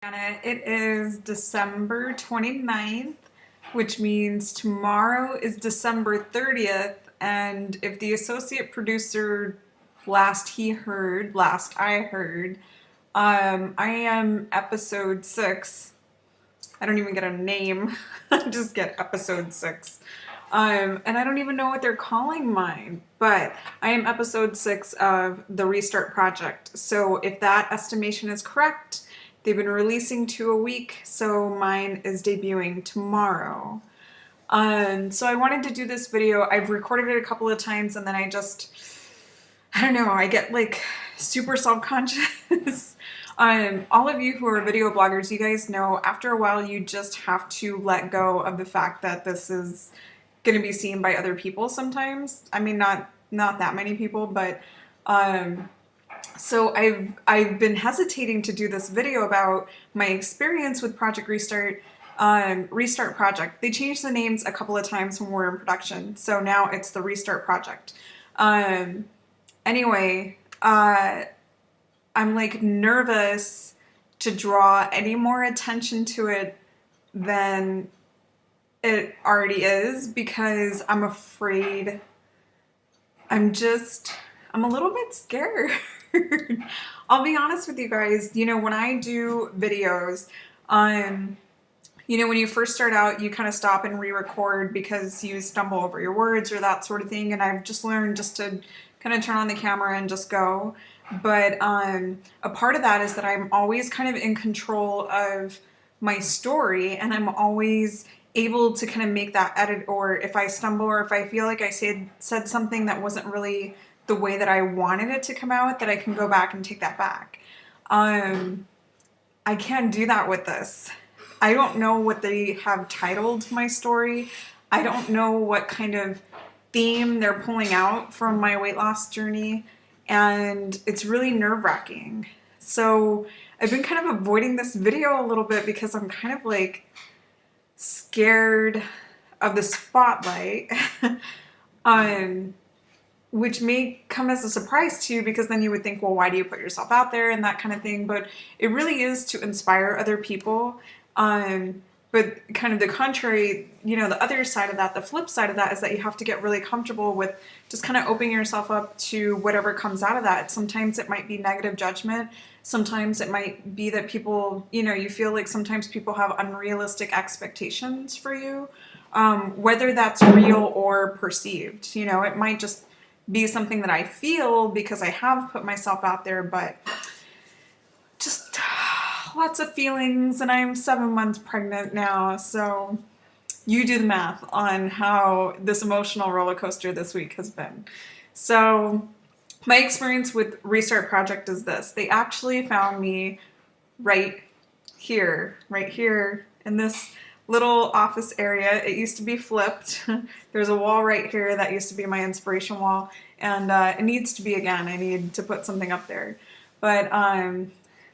Brianna. It is December 29th, which means tomorrow is December 30th. And if the associate producer last I heard, I am episode 6. I don't even get a name. I just get episode 6. And I don't even know what they're calling mine, but I am episode 6 of The Restart Project. So if that estimation is correct, they've been releasing 2 a week, so mine is debuting tomorrow. So I wanted to do this video. I've recorded it a couple of times and then I don't know, I get like super self-conscious. All of you who are video bloggers, you guys know after a while you just have to let go of the fact that this is going to be seen by other people sometimes. I mean, not that many people, but so I've been hesitating to do this video about my experience with Project Restart, Restart Project. They changed the names a couple of times when we're in production, so now it's the Restart Project. Anyway, I'm like nervous to draw any more attention to it than it already is because I'm afraid. I'm a little bit scared. I'll be honest with you guys, you know, when I do videos, you know, when you first start out, you kind of stop and re-record because you stumble over your words or that sort of thing. And I've just learned just to kind of turn on the camera and just go. But a part of that is that I'm always kind of in control of my story, and I'm always able to kind of make that edit, or if I stumble or if I feel like I said something that wasn't really the way that I wanted it to come out, that I can go back and take that back. I can't do that with this. I don't know what they have titled my story. I don't know what kind of theme they're pulling out from my weight loss journey, and it's really nerve-wracking. So I've been kind of avoiding this video a little bit because I'm kind of like scared of the spotlight, which may come as a surprise to you because then you would think, well, why do you put yourself out there and that kind of thing? But it really is to inspire other people. But kind of the contrary, you know, the other side of that, the flip side of that is that you have to get really comfortable with just kind of opening yourself up to whatever comes out of that. Sometimes it might be negative judgment. Sometimes it might be that people, you know, you feel like sometimes people have unrealistic expectations for you, whether that's real or perceived. You know, it might just be something that I feel because I have put myself out there, but just lots of feelings, and I'm 7 months pregnant now, so you do the math on how this emotional roller coaster this week has been. So my experience with Restart Project is this. They actually found me right here in this little office area. It used to be flipped. There's a wall right here that used to be my inspiration wall, and it needs to be again. I need to put something up there. But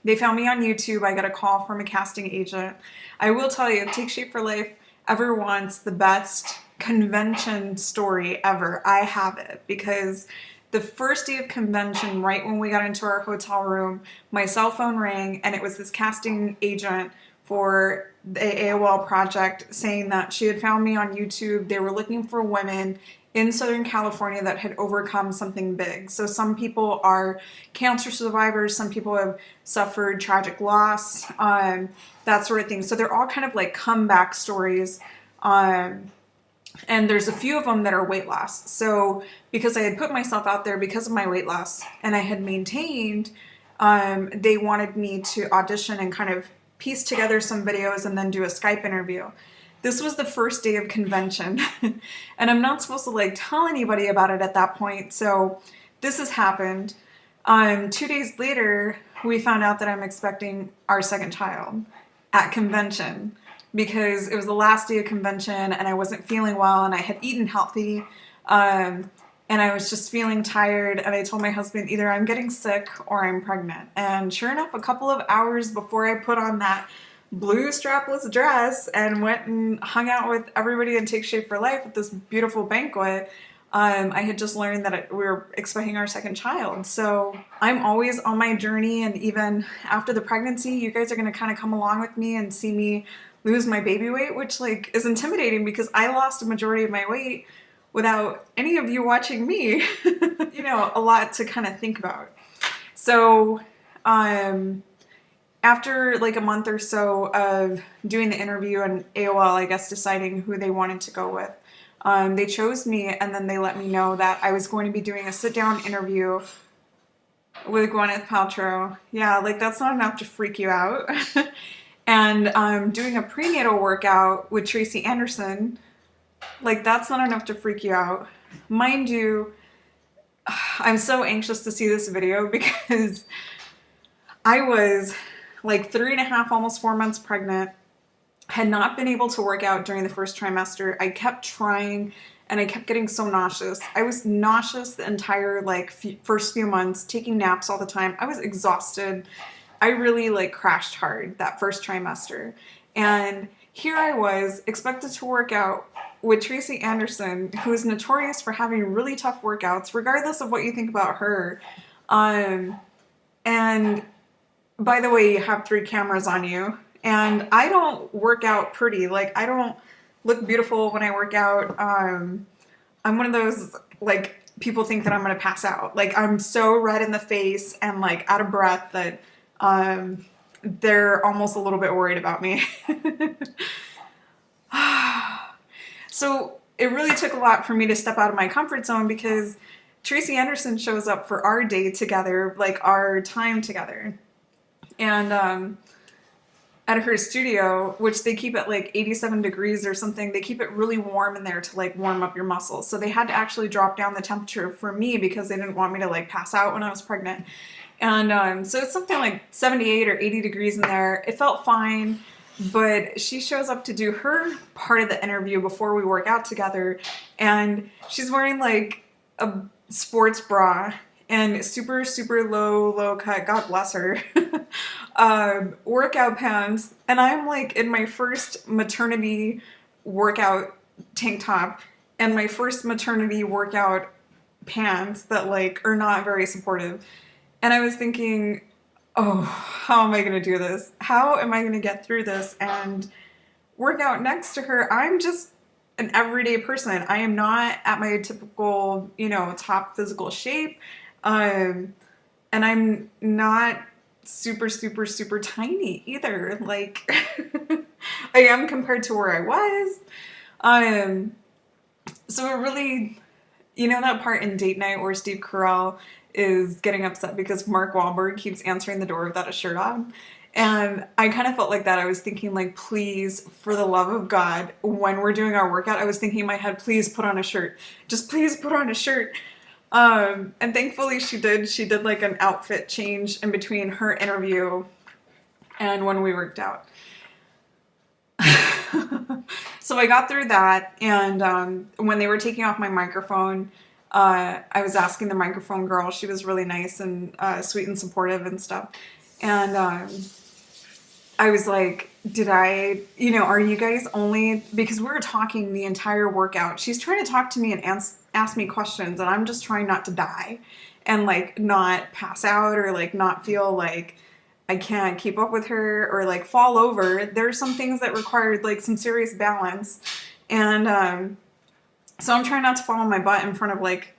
they found me on YouTube. I got a call from a casting agent. I will tell you, if Take Shape for Life ever wants the best convention story ever, I have it, because the first day of convention, right when we got into our hotel room, my cell phone rang, and it was this casting agent for the AOL project saying that she had found me on YouTube. They were looking for women in Southern California that had overcome something big. So some people are cancer survivors, some people have suffered tragic loss, that sort of thing. So they're all kind of like comeback stories. And there's a few of them that are weight loss. So because I had put myself out there because of my weight loss and I had maintained, they wanted me to audition and kind of piece together some videos and then do a Skype interview. This was the first day of convention, and I'm not supposed to like tell anybody about it at that point, so this has happened. 2 days later, we found out that I'm expecting our second child at convention because it was the last day of convention and I wasn't feeling well and I had eaten healthy, and I was just feeling tired, and I told my husband either I'm getting sick or I'm pregnant. And sure enough, a couple of hours before I put on that blue strapless dress and went and hung out with everybody in Take Shape for Life at this beautiful banquet, I had just learned that we were expecting our second child. So I'm always on my journey, and even after the pregnancy, you guys are going to kind of come along with me and see me lose my baby weight, which like is intimidating because I lost a majority of my weight without any of you watching me. You know, a lot to kind of think about. So after like a month or so of doing the interview and AOL, I guess, deciding who they wanted to go with, they chose me, and then they let me know that I was going to be doing a sit-down interview with Gwyneth Paltrow. Yeah, like that's not enough to freak you out. And doing a prenatal workout with Tracy Anderson, like that's not enough to freak you out. Mind you, I'm so anxious to see this video because I was like 3.5, almost 4 months pregnant, had not been able to work out during the first trimester. I kept trying and I kept getting so nauseous. I was nauseous the entire like first few months, taking naps all the time. I was exhausted. I really like crashed hard that first trimester. And here I was expected to work out with Tracy Anderson, who is notorious for having really tough workouts, regardless of what you think about her. And by the way, you have 3 cameras on you. And I don't work out pretty. Like, I don't look beautiful when I work out. I'm one of those, like, people think that I'm going to pass out. Like, I'm so red in the face and, like, out of breath that they're almost a little bit worried about me. So it really took a lot for me to step out of my comfort zone because Tracy Anderson shows up for our day together, like, our time together. And at her studio, which they keep at like 87 degrees or something, they keep it really warm in there to like warm up your muscles. So they had to actually drop down the temperature for me because they didn't want me to like pass out when I was pregnant. And so it's something like 78 or 80 degrees in there. It felt fine, but she shows up to do her part of the interview before we work out together, and she's wearing like a sports bra and super, super low cut, God bless her, workout pants. And I'm like in my first maternity workout tank top and my first maternity workout pants that like are not very supportive. And I was thinking, oh, how am I going to do this? How am I going to get through this and work out next to her? I'm just an everyday person. I am not at my typical, you know, top physical shape. And I'm not super, super, super tiny either. Like, I am compared to where I was. So it really, you know, that part in Date Night where Steve Carell is getting upset because Mark Wahlberg keeps answering the door without a shirt on. And I kind of felt like that. I was thinking, like, please, for the love of God, when we're doing our workout, I was thinking in my head, please put on a shirt. Just please put on a shirt. And thankfully she did. She did like an outfit change in between her interview and when we worked out. So I got through that, and when they were taking off my microphone, I was asking the microphone girl. She was really nice and sweet and supportive and stuff. And I was like, are you guys only, because we were talking the entire workout. She's trying to talk to me and ask me questions, and I'm just trying not to die and like not pass out or like not feel like I can't keep up with her or like fall over. There's some things that required like some serious balance. And so I'm trying not to fall on my butt in front of like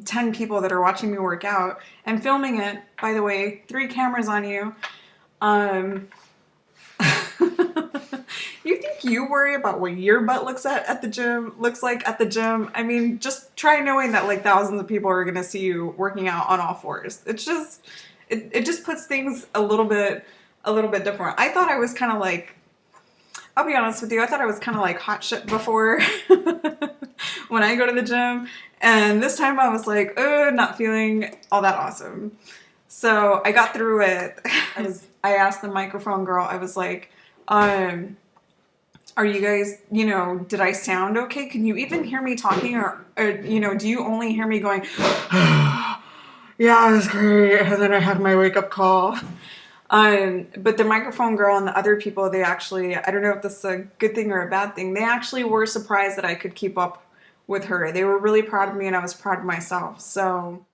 10 people that are watching me work out and filming it. By the way, 3 cameras on you. You think you worry about what your butt looks like at the gym? I mean, just try knowing that like thousands of people are gonna see you working out on all fours. It's just, it just puts things a little bit different. I thought I was kind of like, I'll be honest with you, I thought I was kind of like hot shit before when I go to the gym. And this time I was like, not feeling all that awesome. So I got through it. I asked the microphone girl, I was like, are you guys, did I sound okay? Can you even hear me talking, or do you only hear me going, yeah, it was great. And then I had my wake up call. But the microphone girl and the other people, they actually, I don't know if this is a good thing or a bad thing, they actually were surprised that I could keep up with her. They were really proud of me and I was proud of myself. So